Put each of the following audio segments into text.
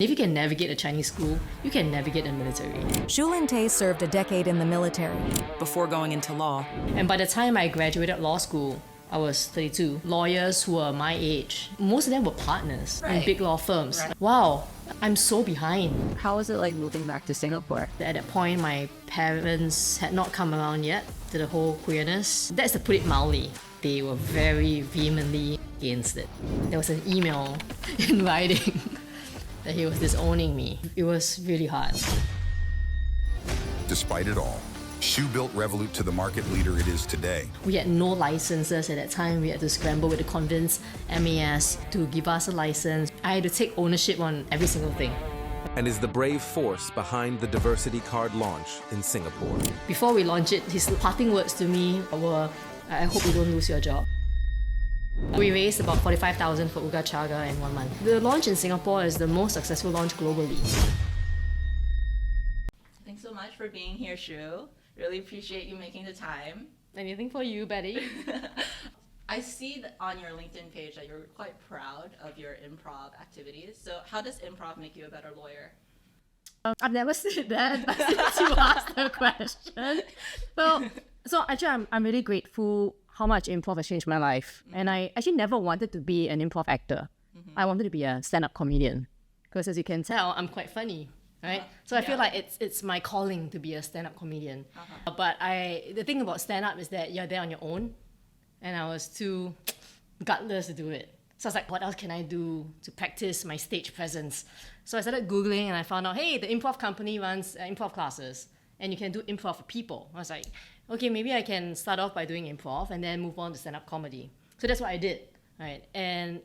If you can navigate a Chinese school, you can navigate the military. Shulin Tay served a decade in the military. Before going into law. And by the time I graduated law school, I was 32. Lawyers who were my age, most of them were partners in big law firms. Right. Wow, I'm so behind. How was it like moving back to Singapore? At that point, my parents had not come around yet to the whole queerness. That's to put it mildly. They were very vehemently against it. There was an email in writing that he was disowning me. It was really hard. Despite it all, Shu built Revolut to the market leader it is today. We had no licenses at that time. We had to scramble with to convince MAS to give us a license. I had to take ownership on every single thing. And is the brave force behind the diversity card launch in Singapore. Before we launched it, his parting words to me were, I hope you don't lose your job. We raised about 45,000 for Uga Chaga in 1 month. The launch in Singapore is the most successful launch globally. Thanks so much for being here, Shu. Really appreciate you making the time. Anything for you, Betty? I see that on your LinkedIn page that you're quite proud of your improv activities. So how does improv make you a better lawyer? I've never said that, but since you asked the question. Well, so actually I'm really grateful how much improv has changed my life. And I actually never wanted to be an improv actor. I wanted to be a stand-up comedian. Because as you can tell, I'm quite funny, right? So I feel like it's my calling to be a stand-up comedian. But the thing about stand-up is that you're there on your own. And I was too gutless to do it. So I was like, what else can I do to practice my stage presence? So I started Googling and I found out, hey, the improv company runs improv classes. And you can do improv for people. I was like, okay, maybe I can start off by doing improv and then move on to stand-up comedy. So that's what I did, right? And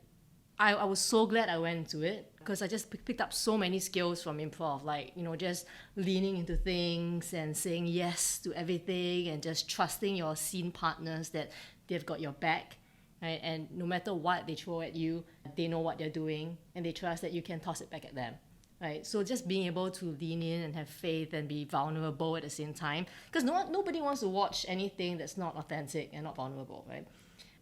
I was so glad I went into it because I just picked up so many skills from improv, like, just leaning into things and saying yes to everything and just trusting your scene partners that they've got your back, right? And no matter what they throw at you, they know what they're doing and they trust that you can toss it back at them. Right, so just being able to lean in and have faith and be vulnerable at the same time, because nobody wants to watch anything that's not authentic and not vulnerable, right?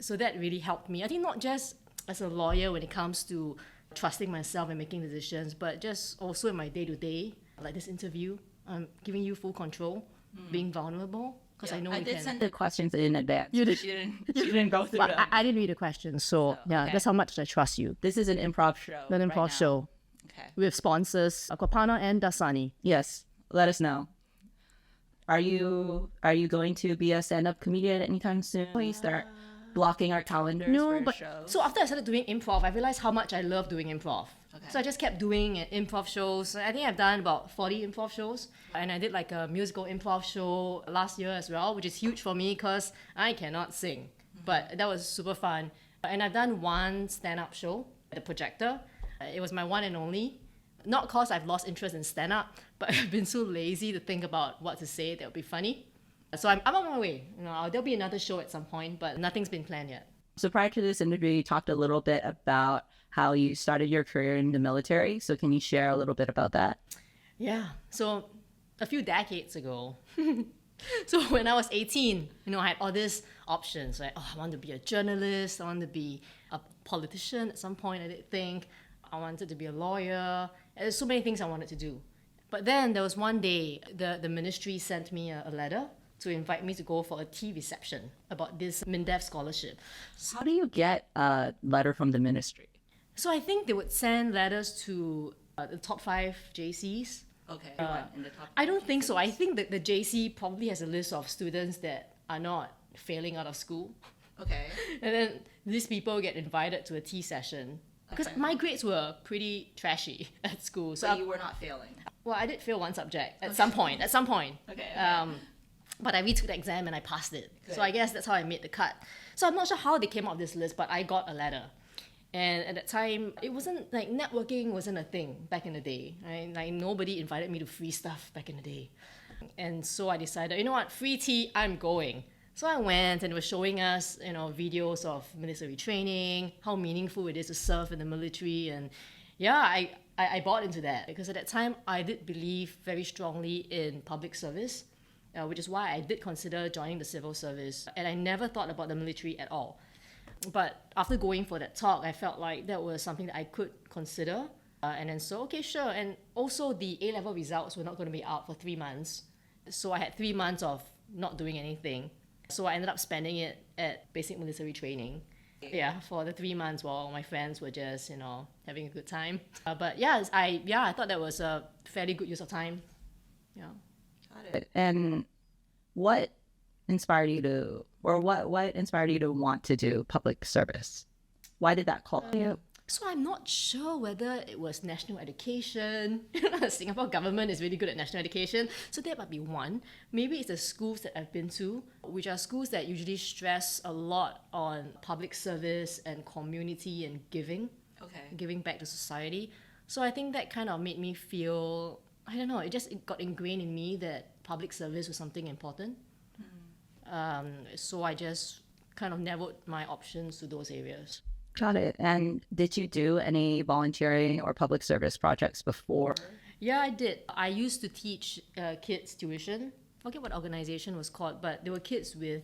So that really helped me. I think not just as a lawyer when it comes to trusting myself and making decisions, but just also in my day-to-day, like this interview, I'm giving you full control, being vulnerable, because I know I did can. send the questions in advance. You did. You didn't go through them. I didn't read the questions, so yeah, okay. that's how much I trust you. This is an improv show. An improv now. show. Okay. With sponsors, Aquapana and Dasani. Yes, let us know. Are you going to be a stand-up comedian anytime soon? Please start blocking our calendars for No, but shows. so after I started doing improv, I realized how much I love doing improv. Okay. So I just kept doing improv shows. I think I've done about 40 improv shows. And I did like a musical improv show last year as well, which is huge for me because I cannot sing. But that was super fun. And I've done one stand-up show at the projector. It was my one and only. Not because I've lost interest in stand-up, but I've been so lazy to think about what to say that would be funny. So I'm on my way. There'll be another show at some point, but nothing's been planned yet. So prior to this interview, you talked a little bit about how you started your career in the military. So can you share a little bit about that? Yeah, so a few decades ago, so when I was 18, I had all these options, right? I want to be a journalist, I want to be a politician at some point, I did think. I wanted to be a lawyer. There's so many things I wanted to do. But then there was one day, the ministry sent me a letter to invite me to go for a tea reception about this MINDEF scholarship. How do you get a letter from the ministry? So I think they would send letters to the top 5 JCs. Okay. In the top I don't think so. I think that the JC probably has a list of students that are not failing out of school. Okay. And then these people get invited to a tea session. Because my grades were pretty trashy at school. So you were not failing. Well, I did fail one subject at some point. Okay. But I retook the exam and I passed it. Good. So I guess that's how I made the cut. So I'm not sure how they came up with this list, but I got a letter. And at that time, it wasn't like networking wasn't a thing back in the day. Right? Like nobody invited me to free stuff back in the day. And so I decided, you know what, free tea, I'm going. So I went and it was showing us, videos of military training, how meaningful it is to serve in the military. And yeah, I bought into that because at that time I did believe very strongly in public service, which is why I did consider joining the civil service. And I never thought about the military at all. But after going for that talk, I felt like that was something that I could consider And then so, okay, sure. And also the A-level results were not going to be out for 3 months. So I had 3 months of not doing anything. So I ended up spending it at basic military training. Yeah, for the 3 months while my friends were just, having a good time. But yeah, I thought that was a fairly good use of time. Yeah. Got it. And what inspired you to, or what inspired you to want to do public service? Why did that call you? So I'm not sure whether it was national education. The Singapore government is really good at national education. So that might be one. Maybe it's the schools that I've been to, which are schools that usually stress a lot on public service and community and giving. Okay. Giving back to society. So I think that kind of made me feel, I don't know, it got ingrained in me that public service was something important. So I just kind of narrowed my options to those areas. Got it. And did you do any volunteering or public service projects before? Yeah, I did. I used to teach kids tuition. I forget what organization was called, but there were kids with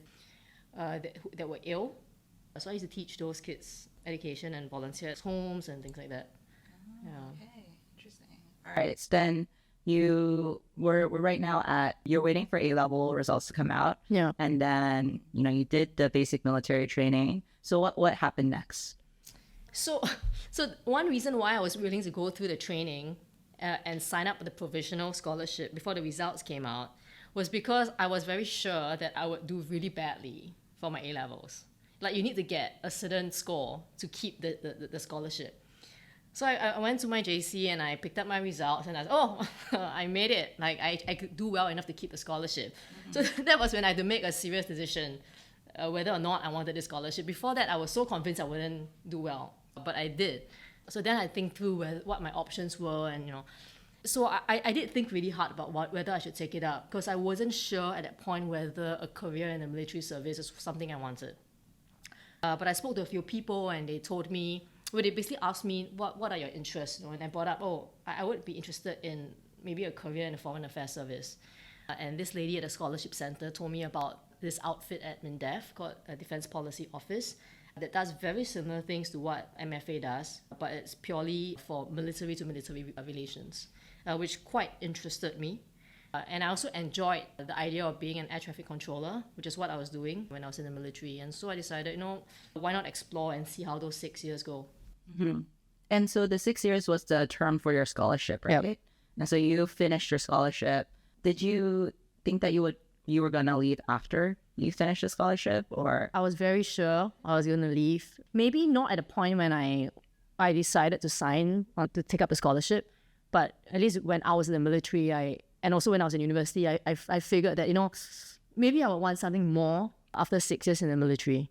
that were ill. So I used to teach those kids education and volunteer at homes and things like that. Yeah. Okay, interesting. All right. So then we're right now you're waiting for A-level results to come out. Yeah. And then, you did the basic military training. So what happened next? So one reason why I was willing to go through the training and sign up for the provisional scholarship before the results came out was because I was very sure that I would do really badly for my A-levels. Like, you need to get a certain score to keep the scholarship. So I went to my JC and I picked up my results and I was, I made it. Like, I could do well enough to keep the scholarship. So that was when I had to make a serious decision whether or not I wanted this scholarship. Before that, I was so convinced I wouldn't do well, but I did. So then I think through what my options were, and so I did think really hard about whether I should take it up, because I wasn't sure at that point whether a career in the military service was something I wanted. But I spoke to a few people and they told me, they basically asked me, what are your interests? And I brought up, I would be interested in maybe a career in the Foreign Affairs Service. And this lady at the Scholarship Center told me about this outfit at MINDEF called a Defense Policy Office that does very similar things to what MFA does, but it's purely for military to military relations, which quite interested me. And I also enjoyed the idea of being an air traffic controller, which is what I was doing when I was in the military. And so I decided, why not explore and see how those 6 years go? Mm-hmm. And so the 6 years was the term for your scholarship, right? Yep. And so you finished your scholarship. Did you think that you were going to leave after you finished the scholarship, or? I was very sure I was going to leave. Maybe not at the point when I decided to sign on to take up the scholarship, but at least when I was in the military, and also when I was in university, I figured that, maybe I would want something more after 6 years in the military.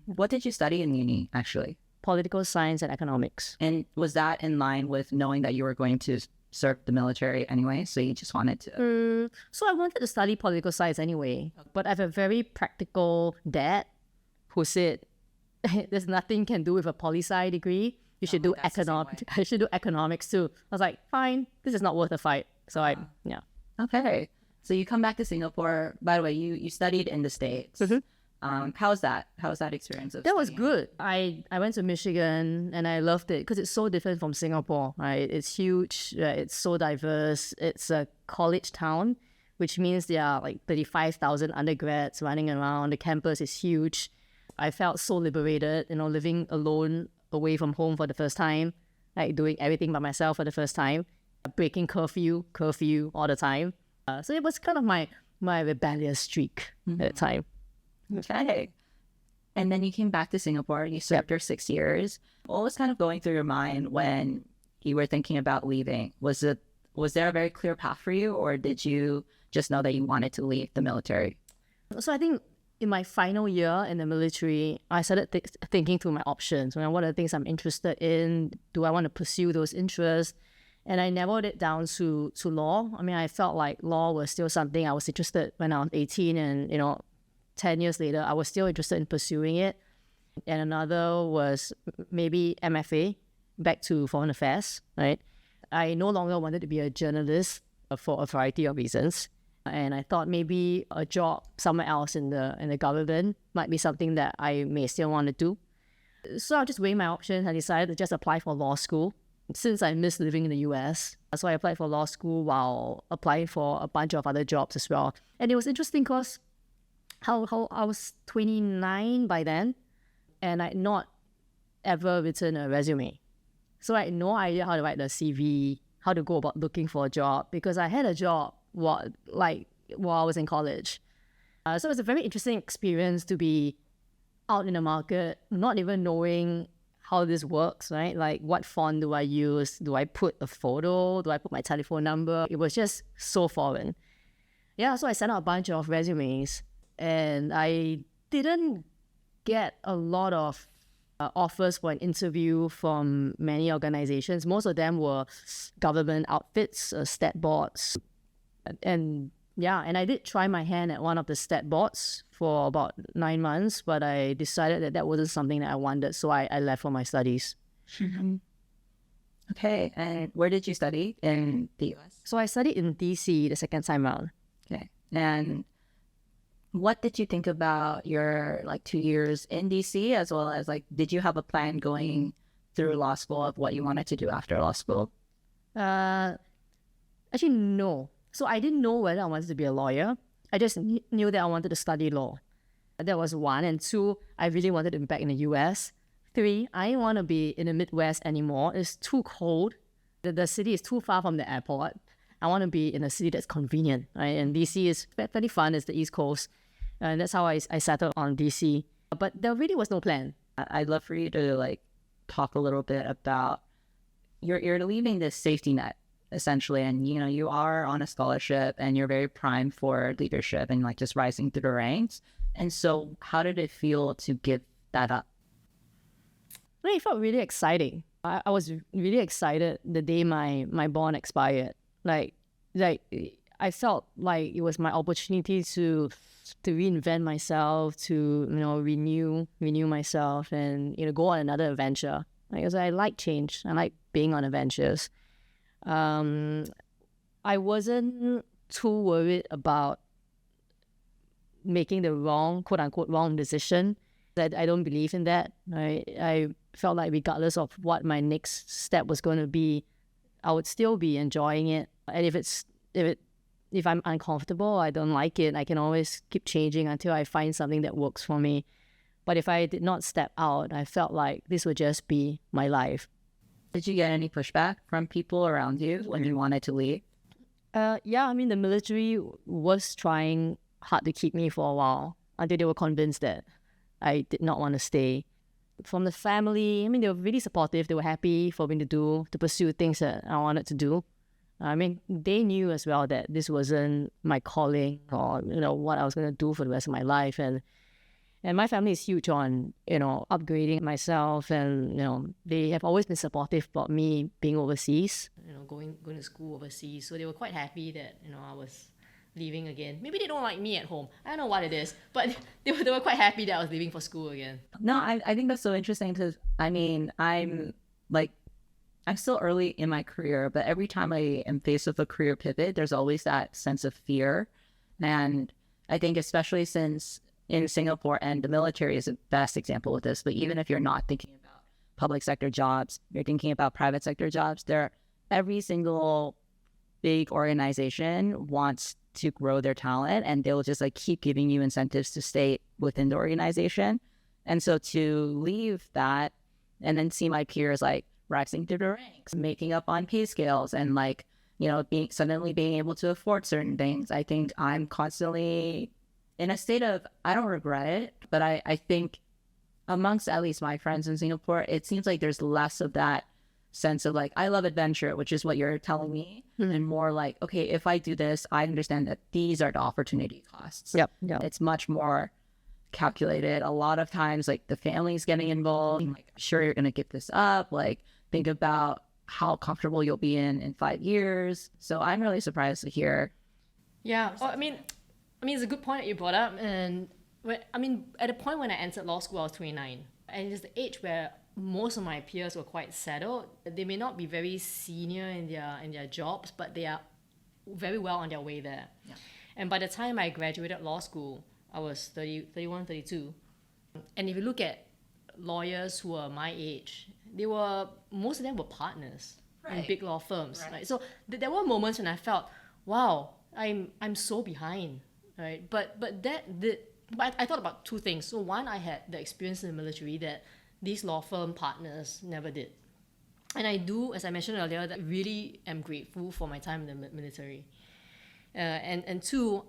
What did you study in uni, actually? Political science and economics. And was that in line with knowing that you were going to serve the military anyway, so you just wanted to? So I wanted to study political science anyway, but I have a very practical dad who said, there's nothing you can do with a poli-sci degree. You should do economics. I should do economics too. I was like, fine, this is not worth a fight. So yeah. Okay. So you come back to Singapore. By the way, you studied in the States. Mm-hmm. How's that experience of That was studying? good. I went to Michigan and I loved it because it's so different from Singapore, right? It's huge. It's so diverse. It's a college town, which means there are like 35,000 undergrads running around. The campus is huge. I felt so liberated, living alone away from home for the first time, like doing everything by myself for the first time, breaking curfew all the time. So it was kind of my rebellious streak at the time. Okay. And then you came back to Singapore. You served your 6 years. What was kind of going through your mind when you were thinking about leaving? Was there a very clear path for you, or did you just know that you wanted to leave the military? So I think in my final year in the military, I started thinking through my options. What are the things I'm interested in? Do I want to pursue those interests? And I narrowed it down to law. I felt like law was still something I was interested when I was 18, and 10 years later, I was still interested in pursuing it. And another was maybe MFA, back to Foreign Affairs, right? I no longer wanted to be a journalist for a variety of reasons. And I thought maybe a job somewhere else in the government might be something that I may still want to do. So I just weighed my options. I decided to just apply for law school since I miss living in the US. So I applied for law school while applying for a bunch of other jobs as well. And it was interesting because how I was 29 by then, and I'd not ever written a resume. So I had no idea how to write the CV, how to go about looking for a job, because I had a job while I was in college. So it was a very interesting experience to be out in the market, not even knowing how this works, right? Like, what font do I use? Do I put a photo? Do I put my telephone number? It was just so foreign. Yeah, so I sent out a bunch of resumes, and I didn't get a lot of offers for an interview from many organizations. Most of them were government outfits, stat boards. And I did try my hand at one of the stat boards for about 9 months, but I decided that wasn't something that I wanted, so I left for my studies. Okay, and where did you study in the US? So I studied in DC the second time round. Okay, and what did you think about your 2 years in DC, as well as did you have a plan going through law school of what you wanted to do after law school? Actually, no. So I didn't know whether I wanted to be a lawyer. I just knew that I wanted to study law. That was one. And two, I really wanted to be back in the US. Three, I didn't want to be in the Midwest anymore. It's too cold. The city is too far from the airport. I want to be in a city that's convenient, right? And DC is fairly fun. It's the East Coast. And that's how I settled on DC. But there really was no plan. I'd love for you to talk a little bit about you're leaving this safety net, essentially, and you are on a scholarship and you're very primed for leadership and just rising through the ranks. And so how did it feel to give that up? Well, it felt really exciting. I was really excited the day my bond expired. Like I felt like it was my opportunity to reinvent myself, to renew myself, and go on another adventure. Because I like change. I like being on adventures. I wasn't too worried about making the wrong, quote unquote, wrong decision. That I don't believe in that. I felt like regardless of what my next step was going to be, I would still be enjoying it. And if I'm uncomfortable, I don't like it, I can always keep changing until I find something that works for me. But if I did not step out, I felt like this would just be my life. Did you get any pushback from people around you when you wanted to leave? Yeah, I mean, the military was trying hard to keep me for a while until they were convinced that I did not want to stay. From the family, I mean, they were really supportive. They were happy for me to pursue things that I wanted to do. I mean, they knew as well that this wasn't my calling or, what I was going to do for the rest of my life. And my family is huge on, upgrading myself. And, they have always been supportive about me being overseas, going to school overseas. So they were quite happy that, I was leaving again. Maybe they don't like me at home. I don't know what it is, but they were quite happy that I was leaving for school again. No, I think that's so interesting because, I'm still early in my career, but every time I am faced with a career pivot, there's always that sense of fear. And I think especially since in Singapore, and the military is the best example of this, but even if you're not thinking about public sector jobs, you're thinking about private sector jobs, every single big organization wants to grow their talent, and they'll just keep giving you incentives to stay within the organization. And so to leave that and then see my peers rising through the ranks, making up on pay scales, and suddenly being able to afford certain things, I think I'm constantly in a state of, I don't regret it, but I think amongst at least my friends in Singapore, it seems like there's less of that sense of I love adventure, which is what you're telling me, and more okay, if I do this, I understand that these are the opportunity costs. Yep. It's much more calculated. A lot of times, the family's getting involved. Sure, you're going to give this up. Think about how comfortable you'll be in 5 years. So I'm really surprised to hear. Yeah. Well, I mean, it's a good point that you brought up. And at the point when I entered law school, I was 29. And it's the age where most of my peers were quite settled. They may not be very senior in their jobs, but they are very well on their way there. Yeah. And by the time I graduated law school, I was 31, 32. And if you look at lawyers who are my age, most of them were partners in Right. big law firms, Right. right? So there were moments when I felt, wow, I'm so behind, right? But I thought about two things. So one, I had the experience in the military that these law firm partners never did. And I do, as I mentioned earlier, that I really am grateful for my time in the military. And two,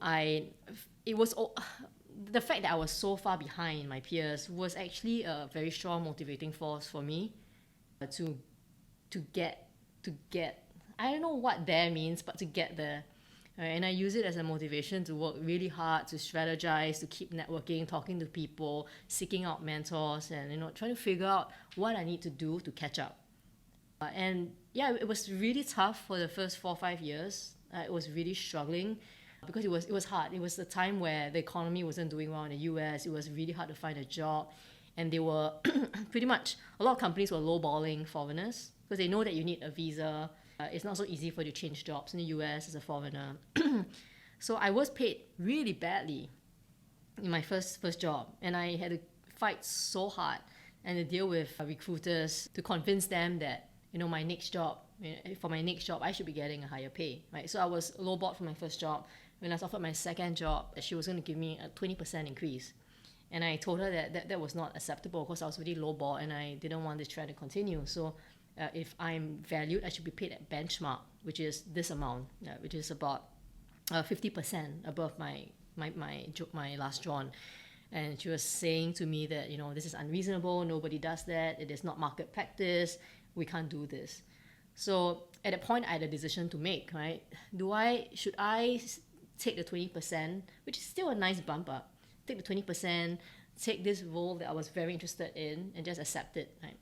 the fact that I was so far behind my peers was actually a very strong motivating force for me to get I don't know what there means, but to get there. And I use it as a motivation to work really hard, to strategize, to keep networking, talking to people, seeking out mentors, and trying to figure out what I need to do to catch up. And yeah, it was really tough for the first 4 or 5 years. It was really struggling because it was hard. It was a time where the economy wasn't doing well in the US. It was really hard to find a job, and they were pretty much, a lot of companies were lowballing foreigners because they know that you need a visa. It's not so easy for you to change jobs in the US as a foreigner. So I was paid really badly in my first job, and I had to fight so hard and to deal with recruiters to convince them that my next job, for my next job, I should be getting a higher pay, right? So I was lowballed for my first job. When I was offered my second job, she was going to give me a 20% increase. And I told her that was not acceptable because I was really lowballed and I didn't want this trend to continue. So if I'm valued, I should be paid at benchmark, which is this amount, which is about 50% above my last drawn. And she was saying to me that, this is unreasonable, nobody does that, it is not market practice, we can't do this. So at that point, I had a decision to make, right? Should I take the 20%, which is still a nice bump up, take the 20%, take this role that I was very interested in and just accept it, right?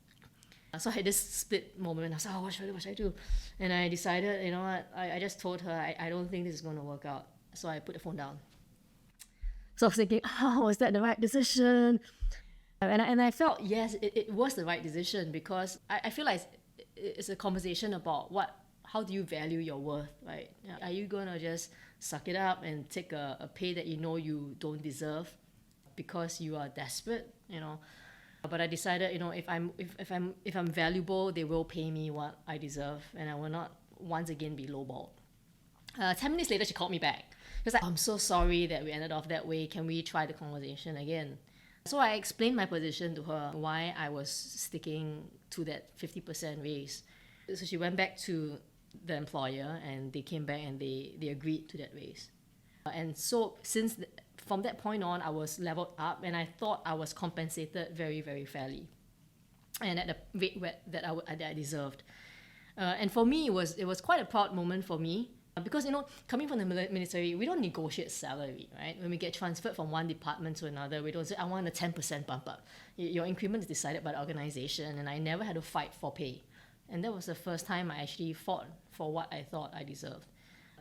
So I had this split moment and I was like, what should I do? And I decided, you know what, I just told her, I don't think this is going to work out. So I put the phone down. So I was thinking, was that the right decision? And I felt, yes, it was the right decision because I feel like it's a conversation about how do you value your worth, right? Are you going to just suck it up and take a pay that you don't deserve because you are desperate, But I decided, if I'm valuable, they will pay me what I deserve, and I will not once again be lowballed. 10 minutes later, she called me back. She was like, I'm so sorry that we ended off that way. Can we try the conversation again? So I explained my position to her, why I was sticking to that 50% raise. So she went back to the employer and they came back and they agreed to that raise. And so from that point on, I was leveled up and I thought I was compensated very, very fairly and at the rate that I deserved. And for me, it was quite a proud moment for me because, coming from the military, we don't negotiate salary, right? When we get transferred from one department to another, we don't say, I want a 10% bump up. Your increment is decided by the organization, and I never had to fight for pay. And that was the first time I actually fought for what I thought I deserved,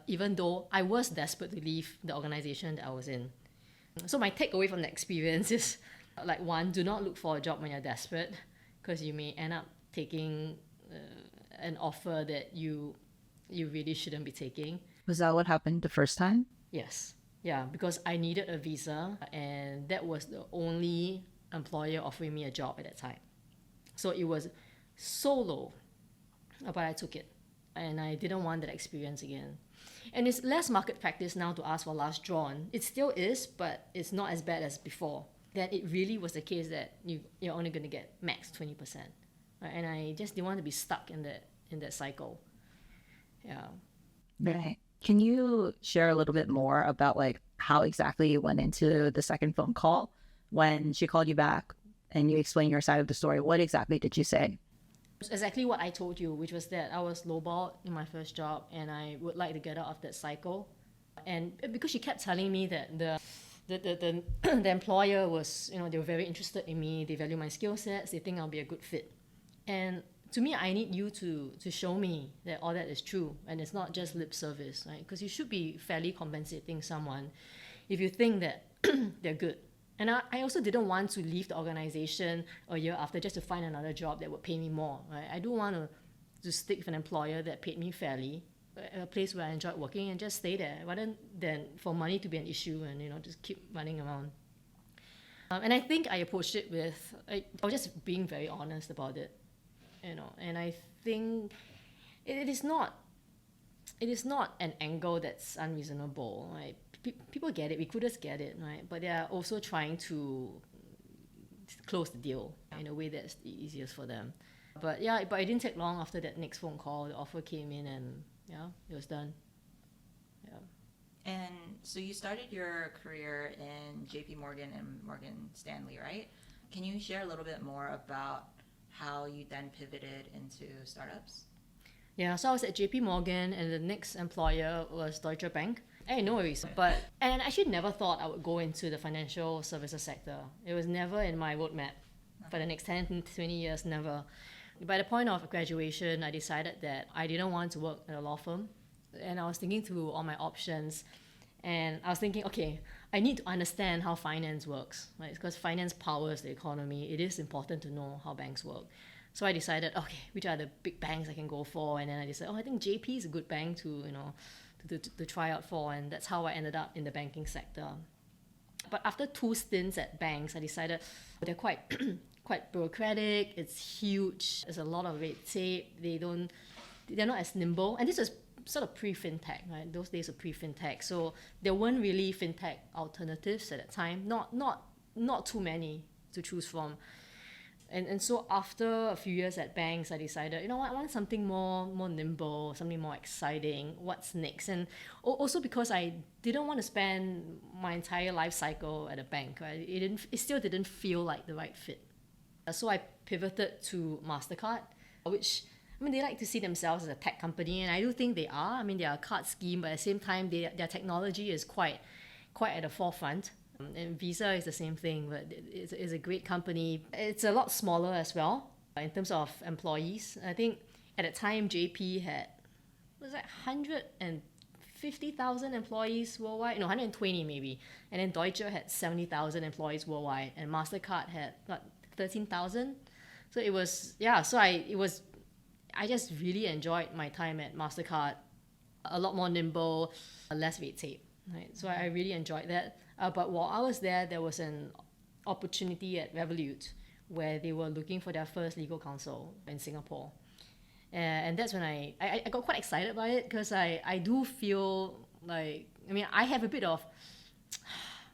even though I was desperate to leave the organization that I was in. So my takeaway from the experience is, like, one, do not look for a job when you're desperate, because you may end up taking an offer that you really shouldn't be taking. Was that what happened the first time? Yes. Yeah, because I needed a visa and that was the only employer offering me a job at that time. So it was so low, but I took it. And I didn't want that experience again. And it's less market practice now to ask for last drawn. It still is, but it's not as bad as before. That it really was the case that you're only going to get max 20%. Right? And I just didn't want to be stuck in that cycle. Yeah. Right. Can you share a little bit more about how exactly you went into the second phone call when she called you back and you explained your side of the story? What exactly did you say? It's exactly what I told you, which was that I was lowballed in my first job and I would like to get out of that cycle. And because she kept telling me that the employer was, they were very interested in me, they value my skill sets, they think I'll be a good fit. And to me, I need you to show me that all that is true and it's not just lip service, right? Because you should be fairly compensating someone if you think that they're good. And I also didn't want to leave the organization a year after just to find another job that would pay me more, right? I do want to stick with an employer that paid me fairly, a place where I enjoyed working, and just stay there rather than for money to be an issue and just keep running around. And I think I approached it I was just being very honest about it. And I think it is not an angle that's unreasonable, right? People get it, recruiters get it, right? But they are also trying to close the deal in a way that's the easiest for them. But it didn't take long after that next phone call. The offer came in, and it was done. And so you started your career in JP Morgan and Morgan Stanley, right? Can you share a little bit more about how you then pivoted into startups? Yeah, so I was at JP Morgan, and the next employer was Deutsche Bank. Hey, no worries. And I actually never thought I would go into the financial services sector. It was never in my roadmap for the next 10, 20 years, never. By the point of graduation, I decided that I didn't want to work at a law firm. And I was thinking through all my options. And I was thinking, okay, I need to understand how finance works, right? Because finance powers the economy. It is important to know how banks work. So I decided, okay, which are the big banks I can go for? And then I decided, I think JP is a good bank to try out for. And that's how I ended up in the banking sector. But after 2 stints at banks, I decided they're quite quite bureaucratic. It's huge. There's a lot of red tape. They're not as nimble. And this was sort of pre-fintech, right? Those days were pre-fintech. So there weren't really fintech alternatives at that time. Not too many to choose from. And so after a few years at banks, I decided, you know what, I want something more nimble, something more exciting. What's next? And also because I didn't want to spend my entire life cycle at a bank, right? It still didn't feel like the right fit. So I pivoted to MasterCard, which, they like to see themselves as a tech company, and I do think they are. They are a card scheme, but at the same time, their technology is quite at the forefront. And Visa is the same thing, but it's a great company. It's a lot smaller as well in terms of employees. I think at the time, JP had, 150,000 employees worldwide? No, 120 maybe. And then Deutsche had 70,000 employees worldwide, and MasterCard had, 13,000? So it was, I just really enjoyed my time at MasterCard. A lot more nimble, less red tape, right? So I really enjoyed that. But while I was there was an opportunity at Revolut where they were looking for their first legal counsel in Singapore. And that's when I got quite excited by it, because I do feel like, I have a bit of,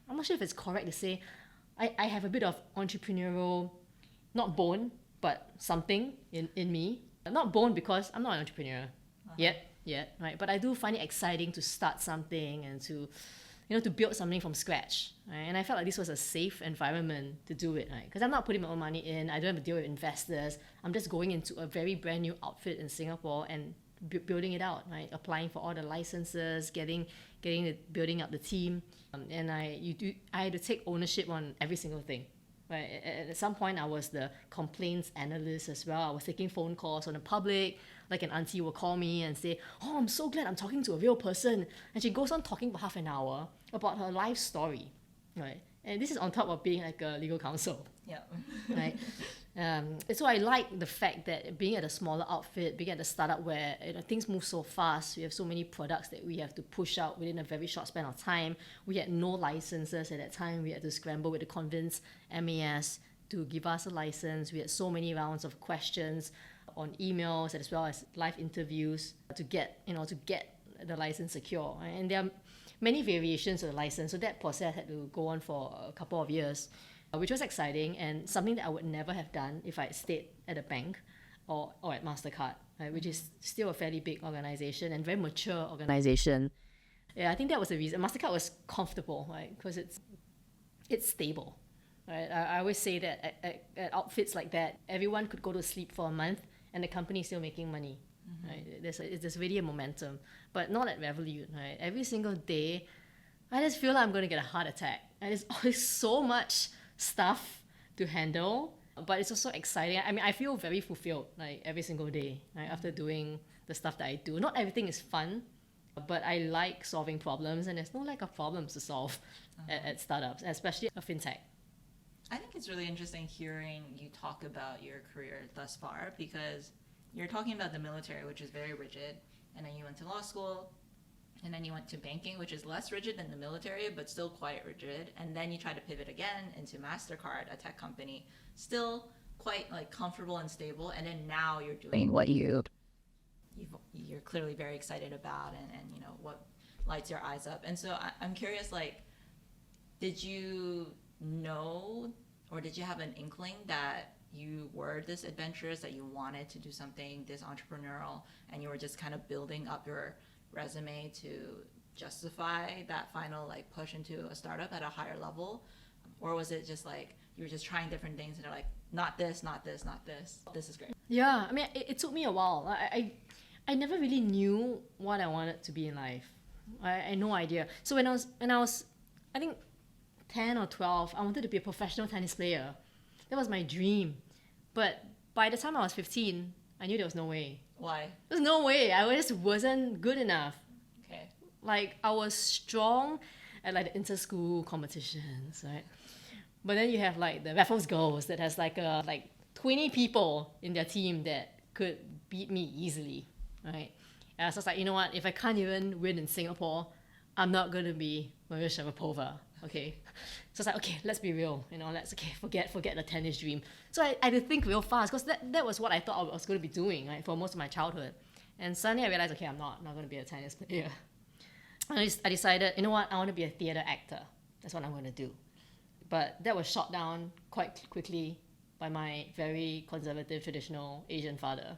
I'm not sure if it's correct to say, I have a bit of entrepreneurial, not bone, but something in me. Not bone because I'm not an entrepreneur yet, right? But I do find it exciting to start something and to build something from scratch, right? And I felt like this was a safe environment to do it, right? Because I'm not putting my own money in. I don't have to deal with investors. I'm just going into a very brand new outfit in Singapore and building it out, right? Applying for all the licenses, building up the team, and I had to take ownership on every single thing. Right. At some point, I was the complaints analyst as well. I was taking phone calls on the public. Like an auntie will call me and say, "Oh, I'm so glad I'm talking to a real person." And she goes on talking for half an hour about her life story, right? And this is on top of being like a legal counsel. Yeah. Right. So I like the fact that being at a smaller outfit, being at a startup where things move so fast, we have so many products that we have to push out within a very short span of time. We had no licenses at that time. We had to scramble with to convince MAS to give us a license. We had so many rounds of questions on emails as well as live interviews to get the license secure. And there are many variations of the license, so that process had to go on for a couple of years, which was exciting and something that I would never have done if I stayed at a bank or at MasterCard, right, which is still a fairly big organization and very mature organization. Yeah, I think that was the reason. MasterCard was comfortable, right, because it's stable. Right? I always say that at outfits like that, everyone could go to sleep for a month and the company is still making money. Right? There's really a momentum, but not at Revolut. Right? Every single day, I just feel like I'm going to get a heart attack. And there's always so much stuff to handle, but it's also exciting. I feel very fulfilled like every single day, right, after doing the stuff that I do. Not everything is fun, but I like solving problems, and there's no lack of problems to solve at startups, especially a fintech. I think it's really interesting hearing you talk about your career thus far, because you're talking about the military, which is very rigid, and then you went to law school, and then you went to banking, which is less rigid than the military, but still quite rigid, and then you try to pivot again into MasterCard, a tech company, still quite like comfortable and stable, and then now you're doing what you're clearly very excited about, and you know what lights your eyes up. And so I'm curious, like, did you know, or did you have an inkling that you were this adventurous, that you wanted to do something this entrepreneurial, and you were just kind of building up your resume to justify that final like push into a startup at a higher level? Or was it just like you were just trying different things and they're like, not this, not this, not this, this is great? Yeah, I mean, it took me a while. I never really knew what I wanted to be in life. I had no idea. So when I was I think 10 or 12, I wanted to be a professional tennis player. That was my dream. But by the time I was 15, I knew there was no way. Why? There's no way. I just wasn't good enough. Okay. Like, I was strong at like the inter-school competitions, right? But then you have like the Raffles Girls that has like 20 people in their team that could beat me easily, right? And I was just like, you know what? If I can't even win in Singapore, I'm not going to be Maria Sharapova, okay? So it's like, okay, let's be real, you know, forget the tennis dream. So I had to think real fast, because that was what I thought I was going to be doing, right, for most of my childhood. And suddenly I realized, okay, I'm not going to be a tennis player. I decided, you know what, I want to be a theatre actor. That's what I'm going to do. But that was shot down quite quickly by my very conservative, traditional Asian father.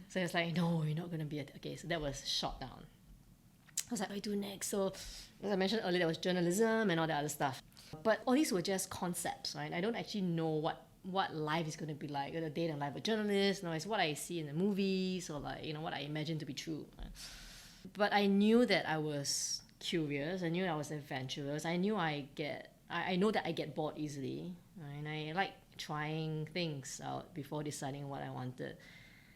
So it's like, no, you're not going to be okay, so that was shot down. I was like, what do I do next? So, as I mentioned earlier, there was journalism and all that other stuff. But all these were just concepts, right? I don't actually know what life is going to be like, the day in the life of a journalist. No, it's what I see in the movies, or like, you know, what I imagine to be true. But I knew that I was curious. I knew I was adventurous. I know that I get bored easily, right? And I like trying things out before deciding what I wanted.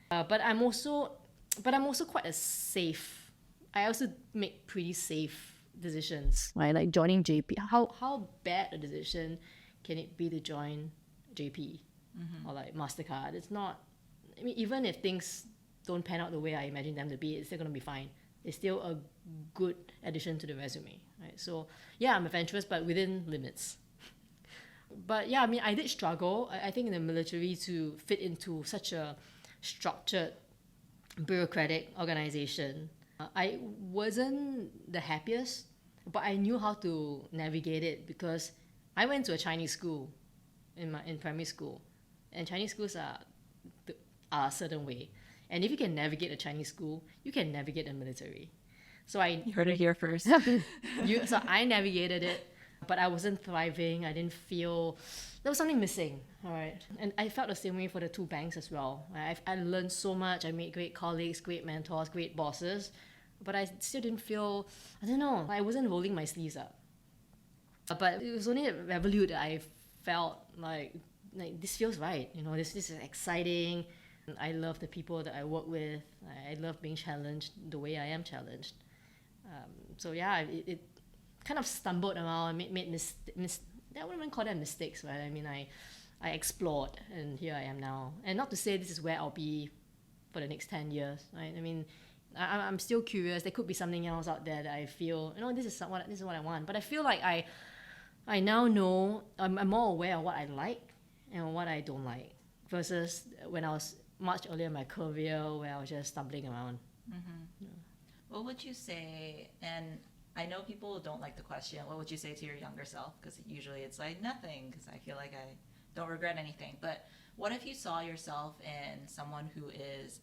But I'm also quite a safe. I also make pretty safe decisions, right? Like joining JP. How bad a decision can it be to join JP or like MasterCard? It's not. I mean, even if things don't pan out the way I imagine them to be, it's still gonna be fine. It's still a good addition to the resume, right? So yeah, I'm adventurous, but within limits. But yeah, I mean, I did struggle. I think in the military to fit into such a structured, bureaucratic organization. I wasn't the happiest, but I knew how to navigate it because I went to a Chinese school in primary school, and Chinese schools are a certain way. And if you can navigate a Chinese school, you can navigate the military. So You heard it here first. so I navigated it, but I wasn't thriving. I didn't feel there was something missing. All right, and I felt the same way for the two banks as well. I learned so much. I made great colleagues, great mentors, great bosses. But I still didn't feel, I don't know, I wasn't rolling my sleeves up. But it was only at Revolut that I felt like this feels right. You know, this is exciting. I love the people that I work with. I love being challenged the way I am challenged. So yeah, it kind of stumbled around, made I wouldn't even call them mistakes, right? I mean, I explored, and here I am now. And not to say this is where I'll be for the next 10 years, right? I mean, I'm still curious. There could be something else out there that I feel, you know, this is what I want. But I feel like I now know, I'm more aware of what I like and what I don't like, versus when I was much earlier in my career where I was just stumbling around. Yeah. What would you say, and I know people don't like the question, what would you say to your younger self? Because usually it's like nothing, because I feel like I don't regret anything. But what if you saw yourself in someone who is,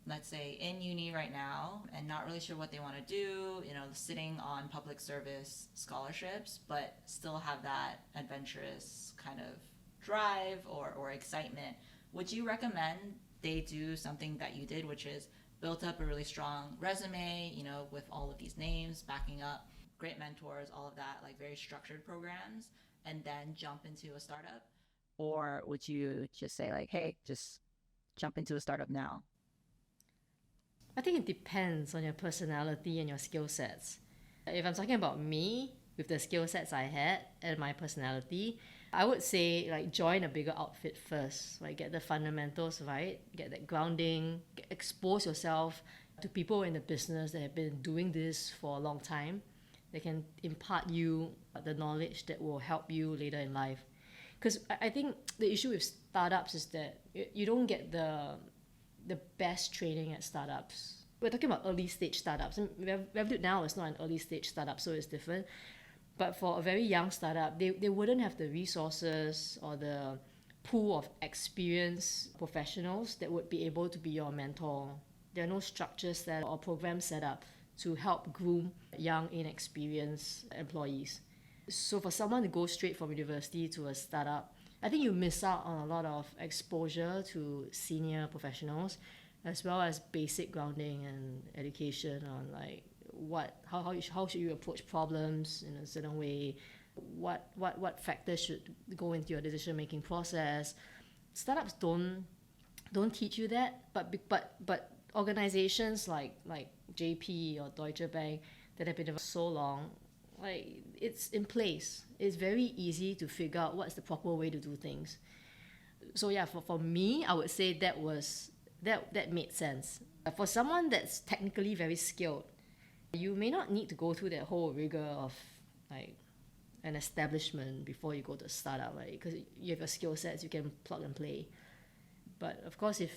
let's say, in uni right now and not really sure what they want to do, you know, sitting on public service scholarships, but still have that adventurous kind of drive or excitement? Would you recommend they do something that you did, which is built up a really strong resume, you know, with all of these names backing up, great mentors, all of that, like very structured programs, and then jump into a startup? Or would you just say like, hey, just jump into a startup now? I think it depends on your personality and your skill sets. If I'm talking about me, with the skill sets I had and my personality, I would say like join a bigger outfit first, like get the fundamentals right, get that grounding, expose yourself to people in the business that have been doing this for a long time. They can impart you the knowledge that will help you later in life. Because I think the issue with startups is that you don't get the best training at startups. We're talking about early stage startups. And Revolut now is not an early stage startup, so it's different. But for a very young startup, they wouldn't have the resources or the pool of experienced professionals that would be able to be your mentor. There are no structures set or programs set up to help groom young, inexperienced employees. So for someone to go straight from university to a startup, I think you miss out on a lot of exposure to senior professionals, as well as basic grounding and education on like how should you approach problems in a certain way, what factors should go into your decision making process. Startups don't teach you that, but organizations like JP or Deutsche Bank that have been around so long, like it's in place. It's very easy to figure out what's the proper way to do things. So yeah, for me, I would say that made sense. For someone that's technically very skilled, you may not need to go through that whole rigor of like an establishment before you go to a startup, right? Because you have your skill sets, you can plug and play. But of course, if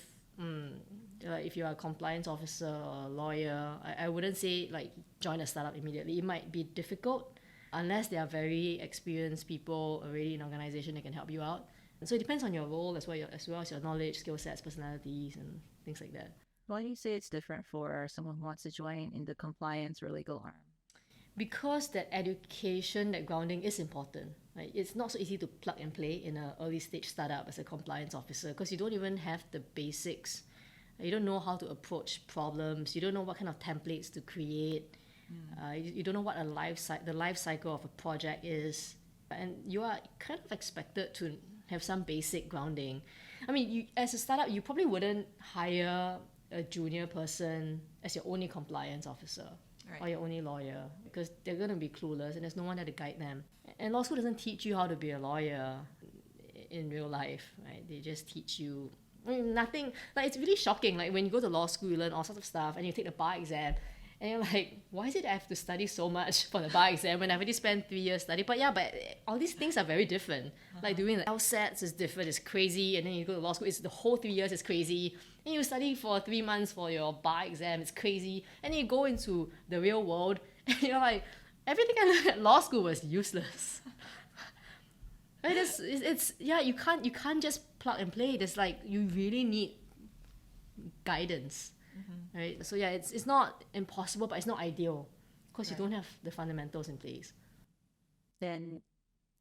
you're a compliance officer or a lawyer, I wouldn't say like join a startup immediately. It might be difficult unless there are very experienced people already in an organization that can help you out. And so it depends on your role as well as your knowledge, skill sets, personalities, and things like that. Why do you say it's different for someone who wants to join in the compliance or legal arm? Because that education, that grounding is important. Right? It's not so easy to plug and play in an early stage startup as a compliance officer because you don't even have the basics. You don't know how to approach problems. You don't know what kind of templates to create. You don't know what the life cycle of a project is. And you are kind of expected to have some basic grounding. I mean, as a startup, you probably wouldn't hire a junior person as your only compliance officer. Right. Or your only lawyer, because they're going to be clueless and there's no one there to guide them. And law school doesn't teach you how to be a lawyer in real life, right? They just teach you nothing. Like, it's really shocking. Like, when you go to law school, you learn all sorts of stuff and you take the bar exam and you're like, why is it I have to study so much for the bar exam when I've already spent 3 years studying? But all these things are very different. Like doing the LSATs is different, it's crazy, and then you go to law school, it's the whole 3 years is crazy. And you study for 3 months for your bar exam, it's crazy. And then you go into the real world and you're like, everything I learned at law school was useless. Right? You can't just plug and play. There's like, you really need guidance. Right? So yeah, it's not impossible, but it's not ideal because you don't have the fundamentals in place. Then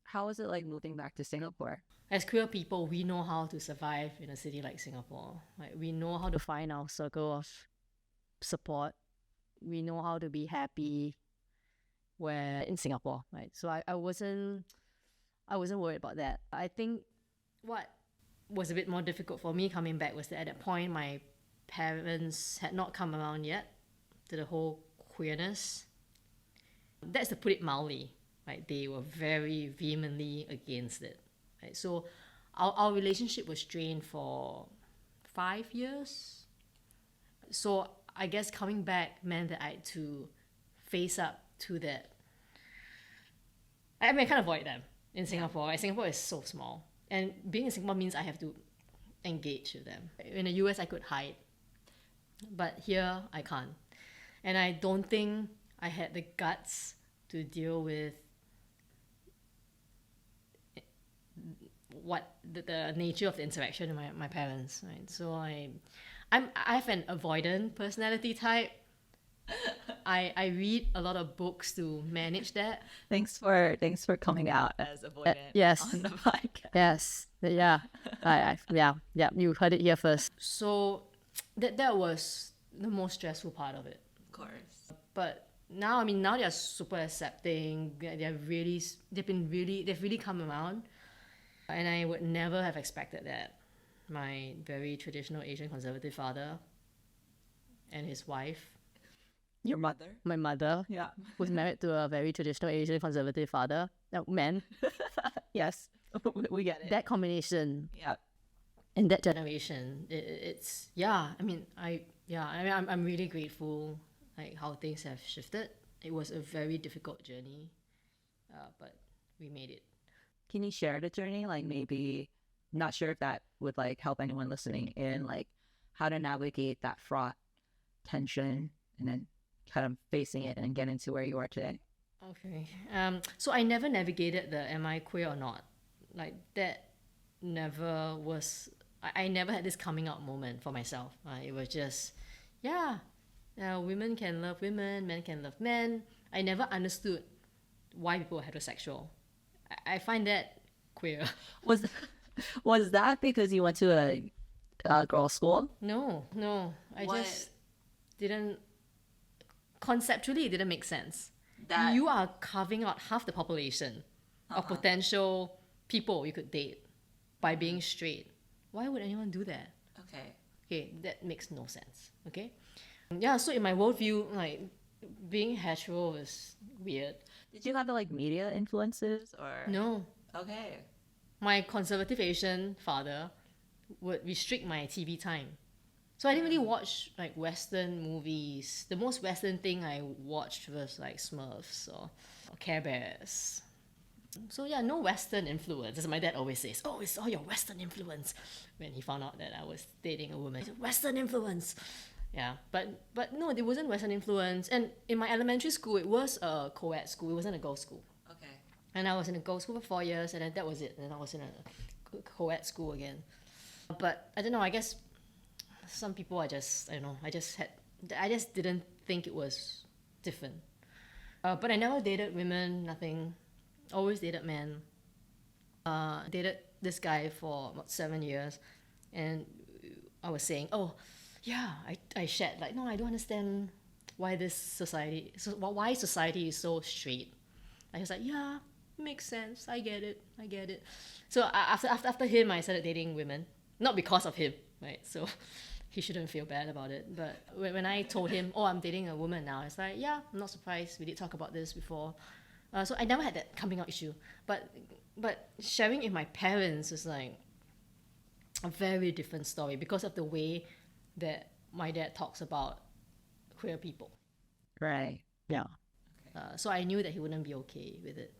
how is it like moving back to Singapore? As queer people, we know how to survive in a city like Singapore. Right? We know how to find our circle of support. We know how to be happy in Singapore. Right? So I wasn't worried about that. I think what was a bit more difficult for me coming back was that at that point my parents had not come around yet to the whole queerness. That's to put it mildly. Right? They were very vehemently against it. Right? So our relationship was strained for 5 years. So I guess coming back meant that I had to face up to that. I mean, I can't avoid them in Singapore. Right? Singapore is so small. And being in Singapore means I have to engage with them. In the US, I could hide. But here, I can't. And I don't think I had the guts to deal with what the nature of the interaction with my parents, right? So I have an avoidant personality type. I read a lot of books to manage that. Thanks for coming out as avoidant yes. on the podcast. Yes. Yeah. Yeah. You heard it here first. So that was the most stressful part of it. Of course. But now they're super accepting. They've really come around. And I would never have expected that. My very traditional Asian conservative father and his wife. Your mother? My mother. Yeah. Was married to a very traditional Asian conservative father. Man. Yes. We get it. That combination. Yeah. In that generation, I'm really grateful like how things have shifted. It was a very difficult journey, but we made it. Can you share the journey? Like maybe, not sure if that would like help anyone listening in, like how to navigate that fraught tension and then kind of facing it and getting to where you are today. Okay. So I never navigated the am I queer or not. Like that never was. I never had this coming out moment for myself. It was just, yeah, women can love women, men can love men. I never understood why people were heterosexual. I find that queer. Was that because you went to a girls' school? No. I just didn't. Conceptually, it didn't make sense. That- You are carving out half the population of potential people you could date by being straight. Why would anyone do that? Okay. Okay, that makes no sense. Okay? Yeah, so in my worldview, like, being hetero is weird. Did you have the like media influences or? No. Okay. My conservative Asian father would restrict my TV time. So I didn't really watch like Western movies. The most Western thing I watched was like Smurfs or Care Bears. So yeah, no Western influence. As my dad always says, oh, it's all your Western influence. When he found out that I was dating a woman, he said, Western influence. Yeah, but no, there wasn't Western influence. And in my elementary school, it was a co-ed school. It wasn't a girls' school. Okay. And I was in a girls' school for 4 years, and then that was it. And then I was in a co-ed school again. But I don't know, I guess some people I don't know, I just didn't think it was different. But I never dated women, nothing. Always dated men. Dated this guy for about 7 years, and I was saying, oh, yeah, I shared, like, no, I don't understand why why society is so straight. I was like, yeah, makes sense, I get it. So after him, I started dating women. Not because of him, right? So he shouldn't feel bad about it. But when I told him, oh, I'm dating a woman now, it's like, yeah, I'm not surprised. We did talk about this before. So I never had that coming out issue. But sharing with my parents is like a very different story because of the way that my dad talks about queer people. Right. Yeah. So I knew that he wouldn't be okay with it.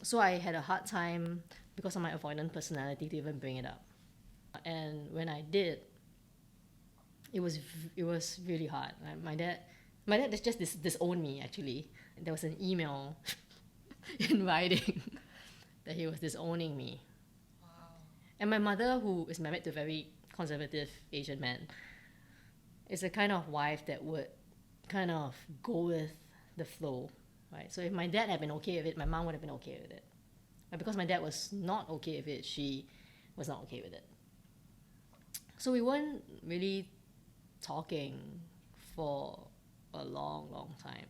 So I had a hard time because of my avoidant personality to even bring it up. And when I did, it was really hard. My dad just disowned me, actually. There was an email in writing that he was disowning me. Wow. And my mother, who is married to a very conservative Asian man, is the kind of wife that would kind of go with the flow, right? So if my dad had been okay with it, my mom would have been okay with it. But because my dad was not okay with it, she was not okay with it. So we weren't really talking for a long time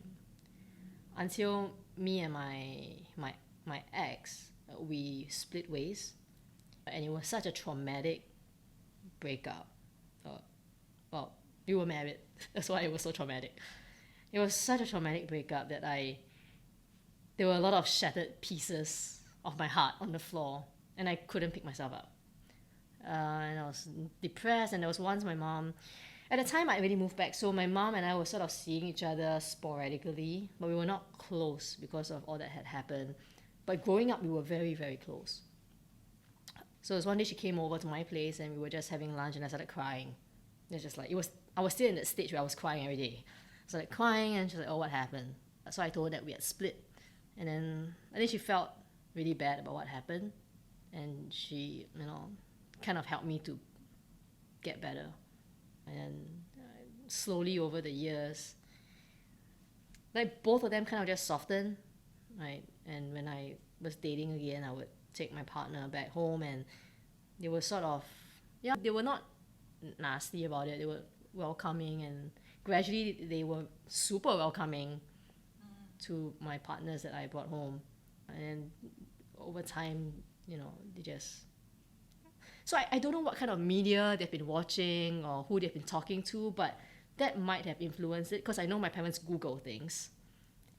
until me and my ex, we split ways, and it was such a traumatic breakup. Well, we were married, that's why it was so traumatic. It was such a traumatic breakup that there were a lot of shattered pieces of my heart on the floor, and I couldn't pick myself up. And I was depressed, and there was once my mom, at the time I already moved back, so my mom and I were sort of seeing each other sporadically, but we were not close because of all that had happened. But growing up, we were very, very close. So it was one day she came over to my place, and we were just having lunch, and I started crying. It's just like, I was still in that stage where I was crying every day. I started crying, and she's like, oh, what happened? So I told her that we had split. And then I think she felt really bad about what happened, and she, kind of helped me to get better. And slowly over the years, like both of them kind of just softened, right? And when I was dating again, I would take my partner back home, and they were sort of, they were not nasty about it. They were welcoming, and gradually they were super welcoming to my partners that I brought home. And over time, they just... So I don't know what kind of media they've been watching or who they've been talking to, but that might have influenced it, because I know my parents Google things,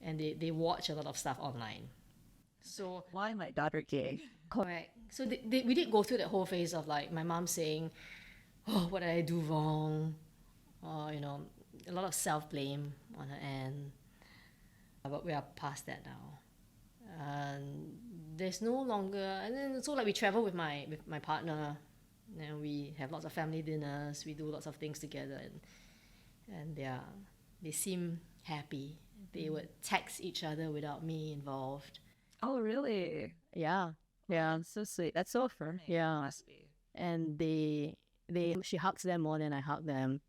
and they watch a lot of stuff online. So Why my daughter gay? correct. So we did go through that whole phase of like my mom saying, oh, what did I do wrong? Or, a lot of self-blame on her end. But we are past that now. And there's no longer, and then so like we travel with my partner, and we have lots of family dinners, we do lots of things together, and they seem happy. They would text each other without me involved. Oh, really? Yeah, That's so sweet. That's so affirming. Yeah. Must be. and she hugs them more than I hug them.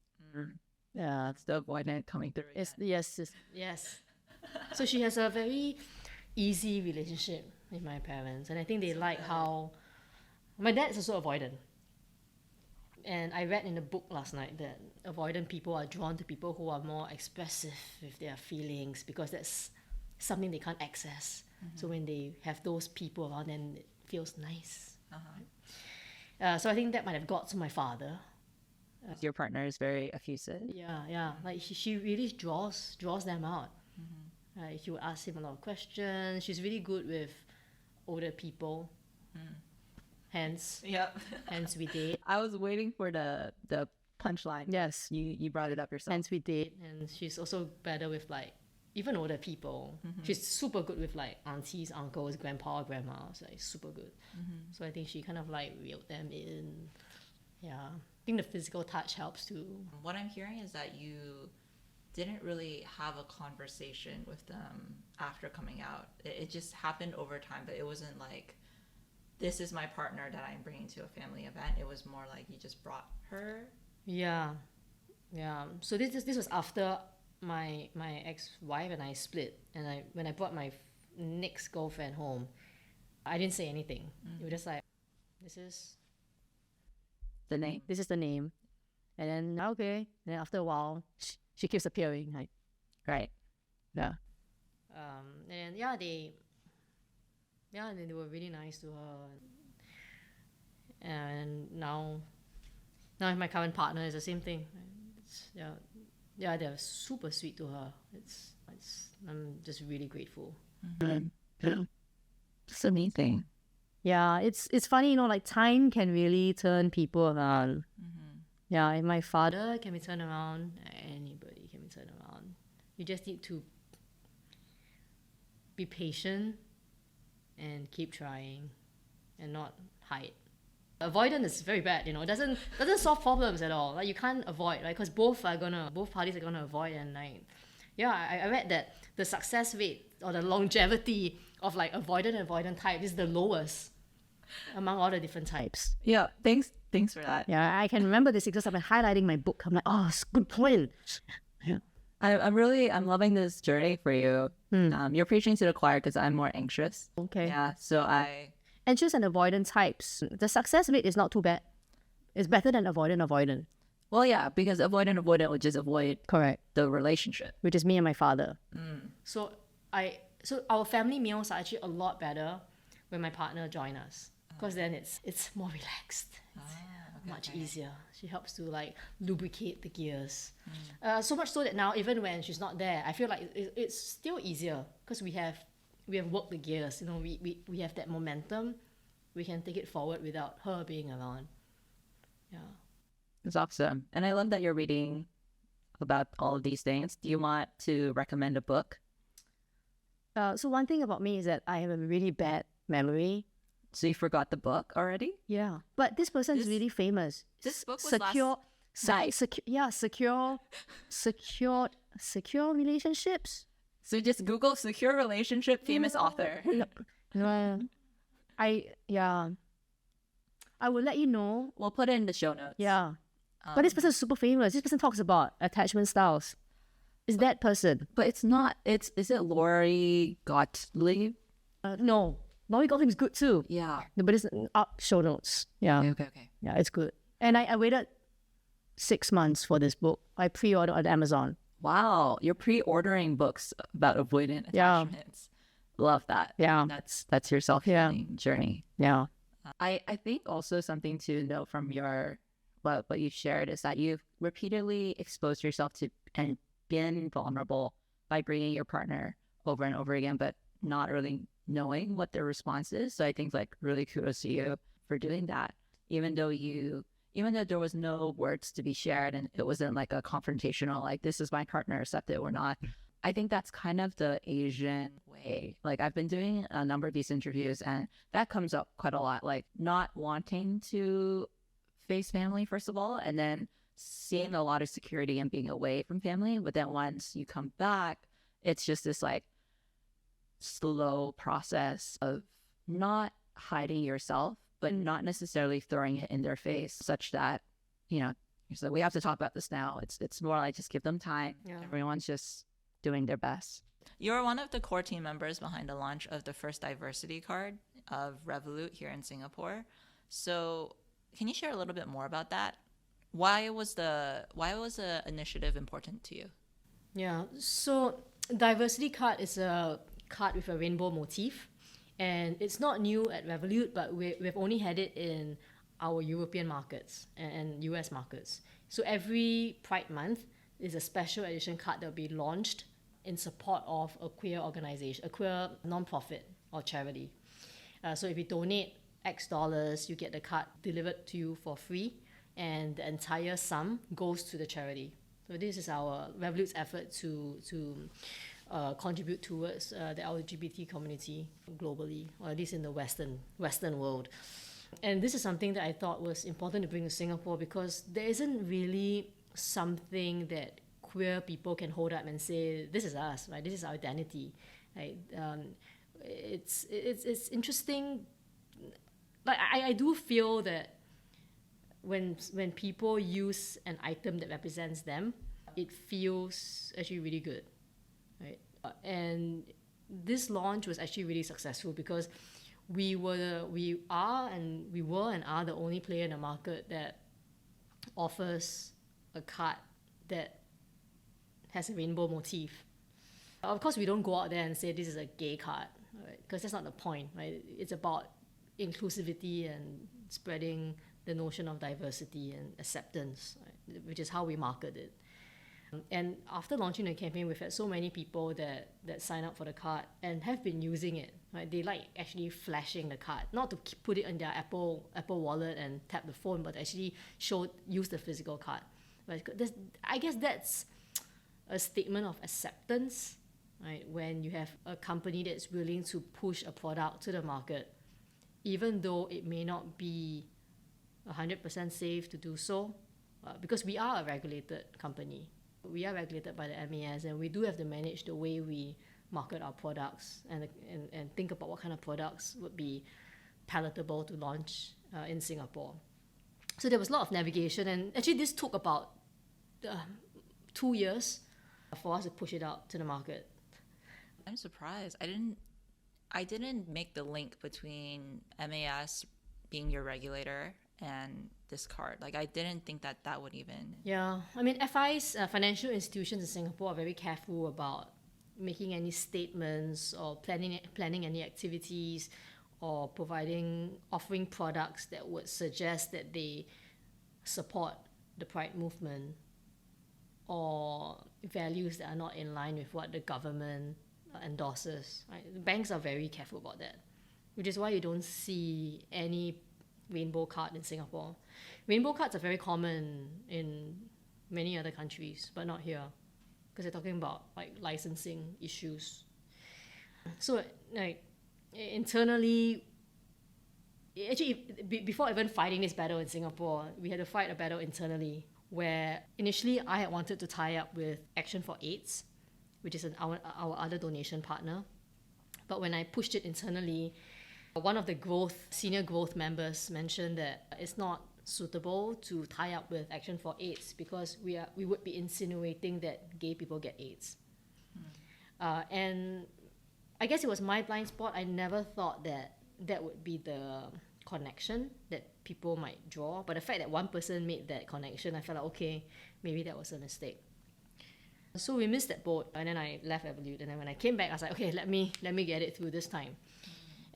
Yeah, It's the avoidant coming through. it's yes. So she has a very easy relationship with my parents, and I think they like how my dad is also avoidant. And I read in a book last night that avoidant people are drawn to people who are more expressive with their feelings because that's something they can't access. So when they have those people around them, it feels nice. So I think that might have got to my father. Your partner is very effusive. Yeah. Like she really draws them out. She would ask him a lot of questions. She's really good with older people. Hence we date. I was waiting for the punchline. Yes. You brought it up yourself. Hence we date. And she's also better with like even older people. She's super good with like aunties, uncles, grandpa, grandmas. Like super good. So I think she kind of like reeled them in. Yeah. I think the physical touch helps too. What I'm hearing is that you didn't really have a conversation with them after coming out. It just happened over time, but it wasn't like, this is my partner that I'm bringing to a family event. It was more like you just brought her. Yeah. So this was after my ex-wife and I split, and when I brought my next girlfriend home, I didn't say anything. It was just like, this is The name. this is the name, and then okay. And then after a while, she keeps appearing. Like, Right. yeah. And they were really nice to her. And now my current partner is the same thing. They're super sweet to her. I'm just really grateful. It's amazing. Yeah, it's funny, like time can really turn people around. Yeah, and my father can be turned around. Anybody can be turned around. You just need to be patient and keep trying and not hide. Avoidance is very bad, it doesn't solve problems at all. Like you can't avoid, right? Because both parties are gonna avoid, and like, I read that the success rate or the longevity of like avoidant type is the lowest among all the different types. Yeah. Thanks for that. Yeah, I can remember this because I've been highlighting my book. I'm like, oh, it's a good point. Yeah. I'm loving this journey for you. You're preaching to the choir because I'm more anxious. Okay. Yeah. So Anxious and avoidant types. The success rate is not too bad. It's better than avoidant. well, yeah, because avoidant would just avoid Correct. the relationship. Which is me and my father. So our family meals are actually a lot better when my partner joins us, because then it's more relaxed. Much easier. She helps to like lubricate the gears. So much so that now even when she's not there, I feel like it's still easier because we have worked the gears. We have that momentum. We can take it forward without her being around. Yeah. It's awesome. And I love that you're reading about all of these things. Do you want to recommend a book? So one thing about me is that I have a really bad memory. So you forgot the book already? Yeah. But this person is really famous. This book was secure, last night. secure relationships. So just Google secure relationship famous author. No, I will let you know. We'll put it in the show notes. Yeah. But this person is super famous. This person talks about attachment styles. Is that person? But it's not. Is it Lori Gottlieb? No. Lori Gottlieb is good too. Yeah. No, but it's show notes. Yeah. Okay. Yeah, it's good. And I waited 6 months for this book. I pre-ordered on Amazon. Wow, you're pre-ordering books about avoidant Yeah. attachments. Love that. Yeah. That's your self-healing journey. Yeah. I think also something to note from what you shared is that you've repeatedly exposed yourself to and been vulnerable by bringing your partner over and over again, but not really knowing what their response is. So I think like really kudos to you for doing that, even though there was no words to be shared and it wasn't like a confrontational, like this is my partner, accept it or not. I think that's kind of the Asian way. Like I've been doing a number of these interviews and that comes up quite a lot, like not wanting to face family, first of all, and then seeing a lot of security and being away from family. But then once you come back, it's just this like slow process of not hiding yourself, but not necessarily throwing it in their face such that, you know, so we have to talk about this now. It's more like just give them time. Yeah. Everyone's just doing their best. You're one of the core team members behind the launch of the first diversity card of Revolut here in Singapore. So can you share a little bit more about that? Why was the initiative important to you? Yeah, so diversity card is a card with a rainbow motif, and it's not new at Revolut, but we've only had it in our European markets and US markets. So every Pride Month is a special edition card that will be launched in support of a queer organization, a queer non-profit or charity. So if you donate X dollars, you get the card delivered to you for free, and the entire sum goes to the charity. So this is our Revolut's effort to contribute towards the LGBT community globally, or at least in the Western world. And this is something that I thought was important to bring to Singapore because there isn't really something that queer people can hold up and say, this is us, right? This is our identity, right? It's interesting. Like I do feel that when people use an item that represents them, it feels actually really good, right? And this launch was actually really successful because we were and are the only player in the market that offers a card that has a rainbow motif. Of course, we don't go out there and say this is a gay card, right? Because that's not the point, right? It's about inclusivity and spreading the notion of diversity and acceptance, right? Which is how we market it. And after launching the campaign, we've had so many people that sign up for the card and have been using it. Right? They like actually flashing the card, not to put it in their Apple Wallet and tap the phone, but actually use the physical card. Right? I guess that's a statement of acceptance, right? When you have a company that's willing to push a product to the market, even though it may not be 100% safe to do so, because we are a regulated company. We are regulated by the MAS, and we do have to manage the way we market our products and think about what kind of products would be palatable to launch in Singapore. So there was a lot of navigation, and actually this took about 2 years for us to push it out to the market. I'm surprised. I didn't make the link between MAS being your regulator and this card. Like, I didn't think that would even... Yeah, I mean, FIs, financial institutions in Singapore, are very careful about making any statements or planning any activities or offering products that would suggest that they support the Pride movement or values that are not in line with what the government endorses. Right? The banks are very careful about that, which is why you don't see any rainbow card in Singapore. Rainbow cards are very common in many other countries, but not here, because they're talking about like licensing issues. So like internally, actually before even fighting this battle in Singapore, we had to fight a battle internally where initially I had wanted to tie up with Action for AIDS, which is our other donation partner. But when I pushed it internally, one of the senior growth members mentioned that it's not suitable to tie up with Action for AIDS because we would be insinuating that gay people get AIDS. And I guess it was my blind spot. I never thought that would be the connection that people might draw. But the fact that one person made that connection, I felt like, okay, maybe that was a mistake. So we missed that boat, and then I left Revolut. And then when I came back, I was like, okay, let me get it through this time.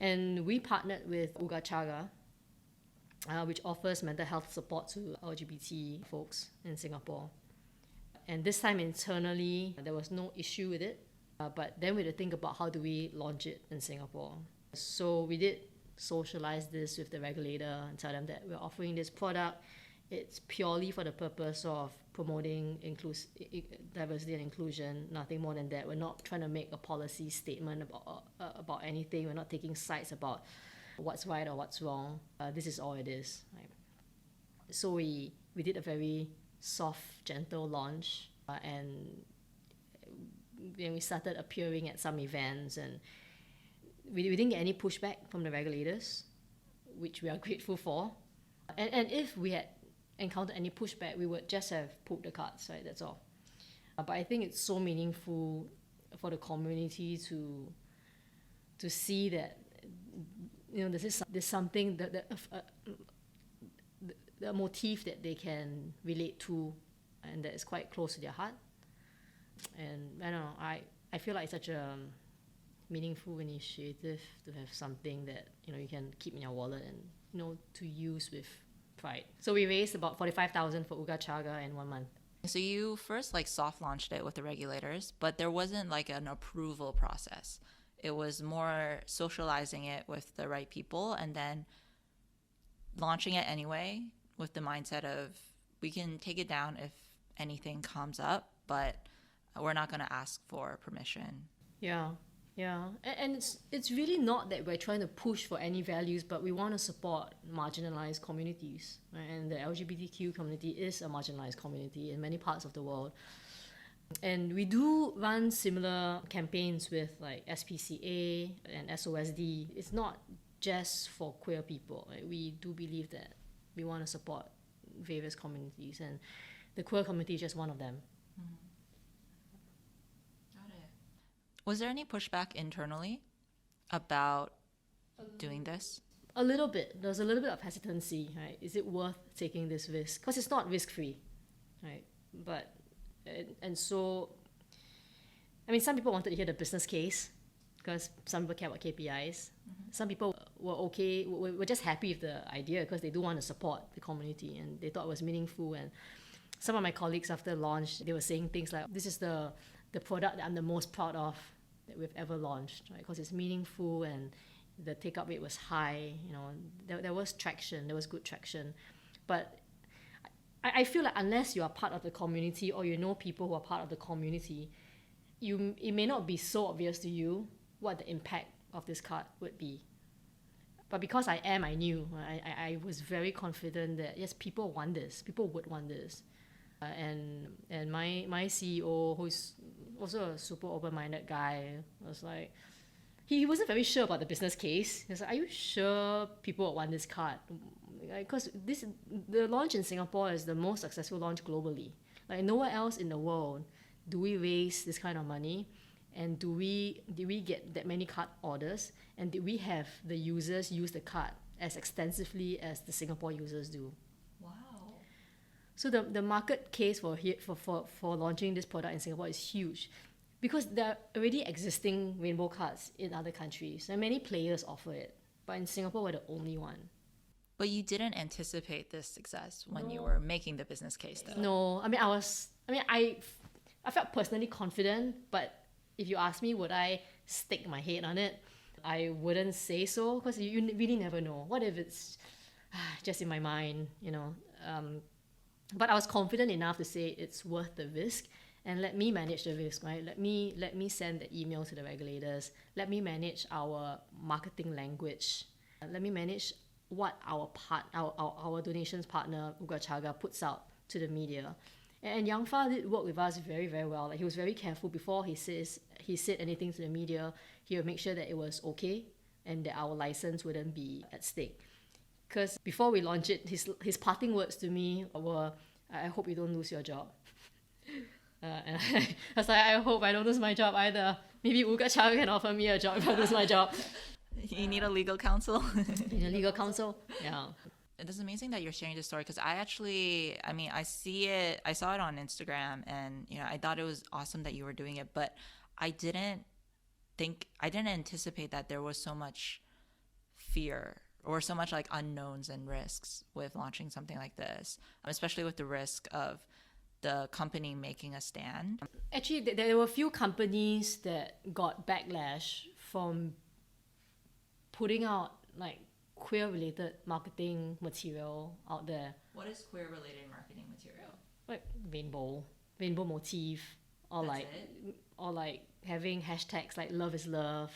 And we partnered with Ugachaga, which offers mental health support to LGBT folks in Singapore. And this time internally, there was no issue with it. But then we had to think about how do we launch it in Singapore. So we did socialize this with the regulator and tell them that we're offering this product it's purely for the purpose of promoting diversity and inclusion, nothing more than that. We're not trying to make a policy statement about anything. We're not taking sides about what's right or what's wrong. This is all it is. Right? So we did a very soft, gentle launch, and then we started appearing at some events, and we didn't get any pushback from the regulators, which we are grateful for. And if we had encountered any pushback, we would just have pulled the cards, right? That's all. But I think it's so meaningful for the community to see that, you know, there's something that the motif that they can relate to, and that is quite close to their heart. And I don't know, I feel like it's such a meaningful initiative to have something that, you know, you can keep in your wallet and, you know, to use with pride. So we raised about 45,000 for Uga Chaga in 1 month. So you first like soft launched it with the regulators, but there wasn't like an approval process. It was more socializing it with the right people and then launching it anyway with the mindset of we can take it down if anything comes up, but we're not going to ask for permission. Yeah. And it's really not that we're trying to push for any values, but we want to support marginalized communities. Right? And the LGBTQ community is a marginalized community in many parts of the world. And we do run similar campaigns with like SPCA and SOSD. It's not just for queer people. Right? We do believe that we want to support various communities, and the queer community is just one of them. Was there any pushback internally about doing this? A little bit. There was a little bit of hesitancy, right? Is it worth taking this risk? Because it's not risk-free, right? But, and so, I mean, some people wanted to hear the business case because some people care about KPIs. Some people were okay, were just happy with the idea because they do want to support the community and they thought it was meaningful. And some of my colleagues after launch, they were saying things like, this is the product that I'm the most proud of that we've ever launched, right? Because it's meaningful and the take-up rate was high, you know, there was traction, there was good traction. But I feel like unless you are part of the community or you know people who are part of the community, it may not be so obvious to you what the impact of this card would be. But because I knew, I was very confident that yes, people want this, people would want this. And my CEO, who's also a super open-minded guy, was like, he wasn't very sure about the business case. He was like, are you sure people would want this card? Because the launch in Singapore is the most successful launch globally. Like nowhere else in the world do we raise this kind of money, and did we get that many card orders, and did we have the users use the card as extensively as the Singapore users do? So the market case for launching this product in Singapore is huge because there are already existing rainbow cards in other countries and many players offer it, but in Singapore we're the only one. But you didn't anticipate this success when you were making the business case, though. No, I felt personally confident, but if you ask me would I stick my head on it, I wouldn't say so because you really never know. What if it's just in my mind, you know? But I was confident enough to say it's worth the risk and let me manage the risk, right? Let me send the email to the regulators. Let me manage our marketing language. Let me manage what our donations partner, Uga Chaga, puts out to the media. And Yang Fa did work with us very, very well. Like he was very careful before he said anything to the media. He would make sure that it was okay and that our license wouldn't be at stake. Because before we launched it, his parting words to me were, I hope you don't lose your job. And I was like, I hope I don't lose my job either. Maybe Uga Chaga can offer me a job if I lose my job. You need a legal counsel? You need a legal counsel? Yeah. It's amazing that you're sharing this story because I saw it on Instagram and, you know, I thought it was awesome that you were doing it, but I didn't anticipate that there was so much fear or so much like unknowns and risks with launching something like this, especially with the risk of the company making a stand. Actually, there were a few companies that got backlash from putting out like queer-related marketing material out there, What is queer-related marketing material? like rainbow motif, or That's like it? or like having hashtags like love is love.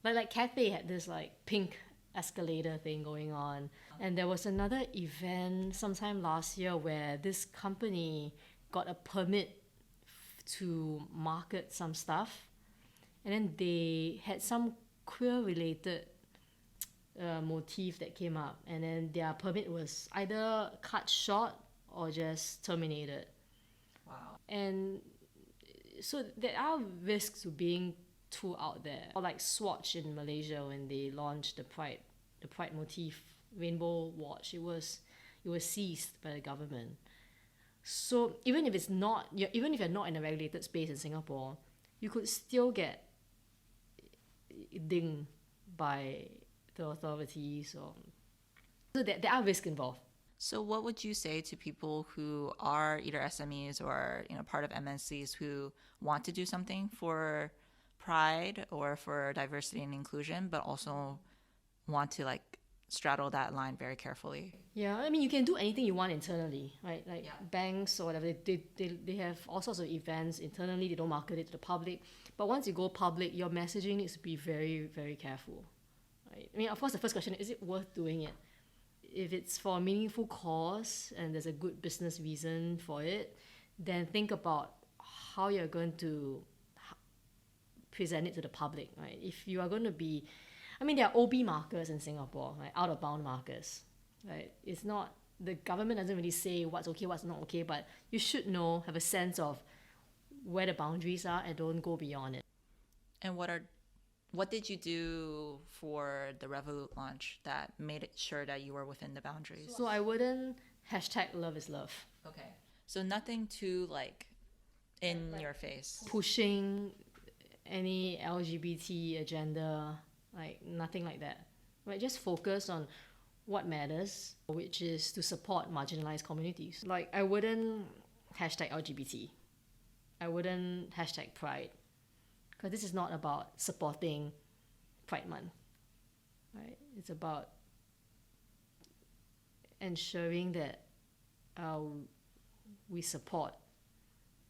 Like Cathay had this like pink escalator thing going on, and there was another event sometime last year where this company got a permit to market some stuff, and then they had some queer related motif that came up, and then their permit was either cut short or just terminated. Wow. And so there are risks to being too out there. Or like Swatch in Malaysia, when they launched the pride motif rainbow watch, it was seized by the government. So even if you're not in a regulated space in Singapore, you could still get dinged by the authorities, or so there are risks involved. So what would you say to people who are either SMEs or part of MNCs who want to do something for pride or for diversity and inclusion, but also want to like straddle that line very carefully? Yeah, I mean, you can do anything you want internally, right? Like Yeah. banks or whatever, they have all sorts of events internally. They don't market it to the public. But once you go public, your messaging needs to be very, very careful. Right? I mean, of course, the first question is it worth doing it? If it's for a meaningful cause and there's a good business reason for it, then think about how you're going to present it to the public, right? If you are going to be, I mean, there are OB markers in Singapore, right? Out of bound markers, right? It's not, the government doesn't really say what's okay, what's not okay, but you should know, have a sense of where the boundaries are and don't go beyond it. And what did you do for the Revolut launch that made it sure that you were within the boundaries? So I wouldn't hashtag love is love. Okay. So nothing too like in your face. Pushing any LGBT agenda, like nothing like that. Right? Just focus on what matters, which is to support marginalized communities. Like I wouldn't hashtag LGBT. I wouldn't hashtag pride. Because this is not about supporting Pride Month. Right? It's about ensuring that we support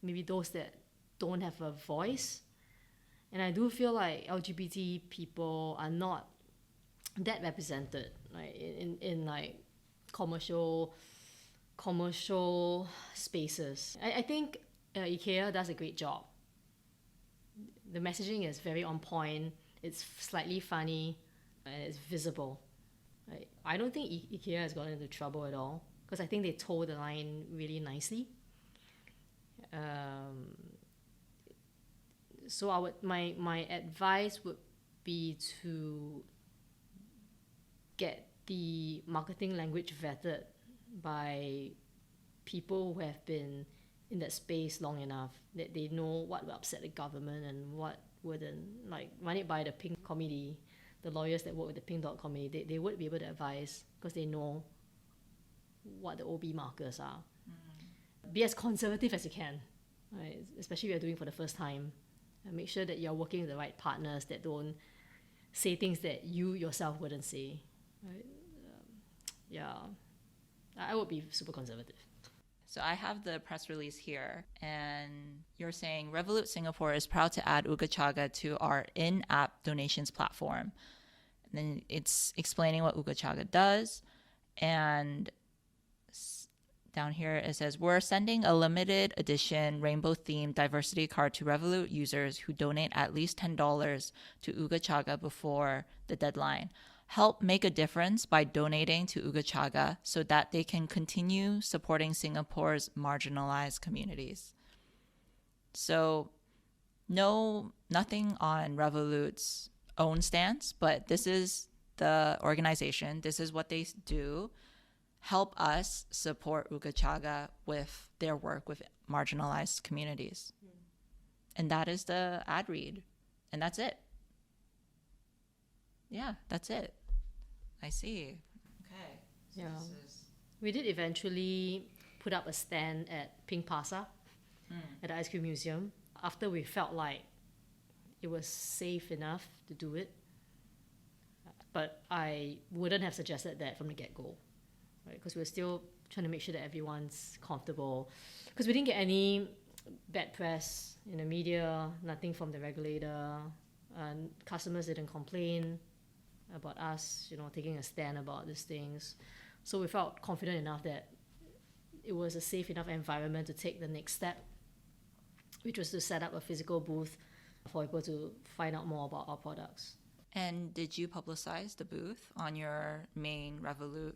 maybe those that don't have a voice. And I do feel like LGBT people are not that represented, right, in like commercial spaces. I think IKEA does a great job. The messaging is very on point. It's slightly funny, and it's visible. Right? I don't think IKEA has gotten into trouble at all, because I think they toe the line really nicely. So my advice would be to get the marketing language vetted by people who have been in that space long enough, that they know what will upset the government and what wouldn't. Like run it by the Pink Committee, the lawyers that work with the Pink Dot Committee, they would be able to advise because they know what the OB markers are. Be as conservative as you can, right? Especially if you're doing it for the first time. And make sure that you're working with the right partners that don't say things that you yourself wouldn't say. Right? Yeah, I would be super conservative. So I have the press release here, and you're saying Revolut Singapore is proud to add Uga Chaga to our in-app donations platform. And then it's explaining what Uga Chaga does, and down here it says, we're sending a limited edition rainbow themed diversity card to Revolut users who donate at least $10 to Uga Chaga before the deadline. Help make a difference by donating to Uga Chaga so that they can continue supporting Singapore's marginalized communities. So nothing on Revolut's own stance, but this is the organization. This is what they do. Help us support Uga Chaga with their work with marginalized communities. And that is the ad read. And that's it. Yeah, that's it. I see. Okay. So Yeah. this is... We did eventually put up a stand at Pink Plaza at the Ice Cream Museum after we felt like it was safe enough to do it. But I wouldn't have suggested that from the get-go, right? Because we're still trying to make sure that everyone's comfortable. Because we didn't get any bad press in the media, nothing from the regulator, and customers didn't complain about us, taking a stand about these things. So we felt confident enough that it was a safe enough environment to take the next step, which was to set up a physical booth for people to find out more about our products. And did you publicize the booth on your main Revolut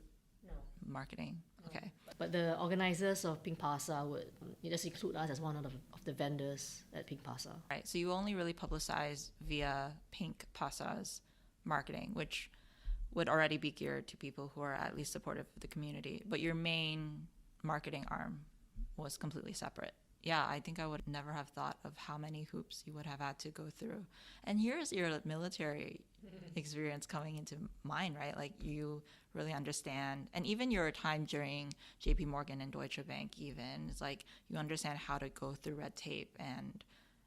marketing? Okay. But the organizers of Pink Pasa would just include us as one of the vendors at Pink Pasa. Right. So you only really publicize via Pink Pasa's marketing, which would already be geared to people who are at least supportive of the community. But your main marketing arm was completely separate. Yeah, I think I would never have thought of how many hoops you would have had to go through. And here's your military experience coming into mind, right? Like you really understand, and even your time during JP Morgan and Deutsche Bank even, it's like you understand how to go through red tape and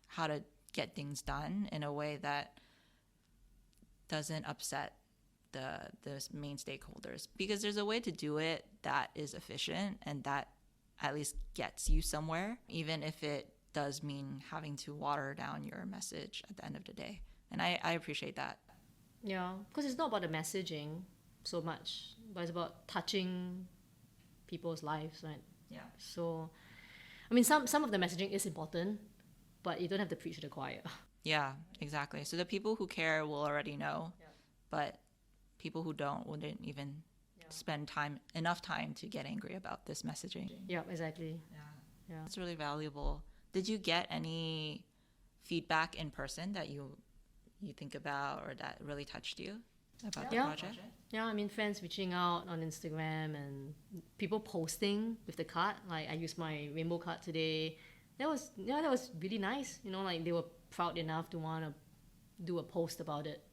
how to get things done in a way that doesn't upset the main stakeholders. Because there's a way to do it that is efficient and that at least gets you somewhere, even if it does mean having to water down your message at the end of the day. And I appreciate that. Yeah, because it's not about the messaging so much, but it's about touching people's lives, right? Yeah. So, I mean, some of the messaging is important, but you don't have to preach to the choir. Yeah, exactly. So the people who care will already know, but people who don't wouldn't even spend enough time to get angry about this messaging. Yeah, exactly. Yeah. It's really valuable. Did you get any feedback in person that you think about or that really touched you about the project? Yeah, I mean, friends reaching out on Instagram and people posting with the card. Like, I used my rainbow card today. That was really nice. Like they were proud enough to want to do a post about it.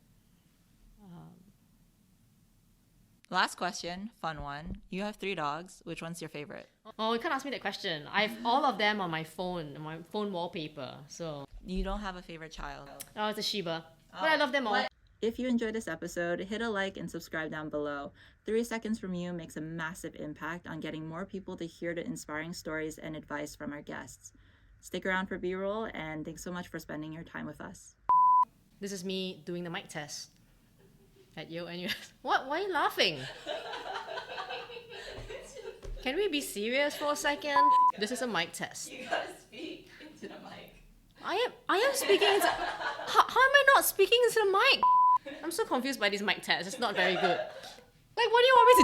Last question, fun one. You have 3 dogs. Which one's your favorite? Oh, you can't ask me that question. I have all of them on my phone wallpaper. So You don't have a favorite child. oh, it's a Shiba, but I love them all. If you enjoyed this episode, hit a like and subscribe down below. 3 seconds from you makes a massive impact on getting more people to hear the inspiring stories and advice from our guests. Stick around for B-roll, and thanks so much for spending your time with us. This is me doing the mic test at Yale NUS. What? Why are you laughing? Can we be serious for a second? This is a mic test. You gotta speak into the mic. I am speaking into... How am I not speaking into the mic? I'm so confused by these mic tests. It's not very good. Like, what do you want me to do?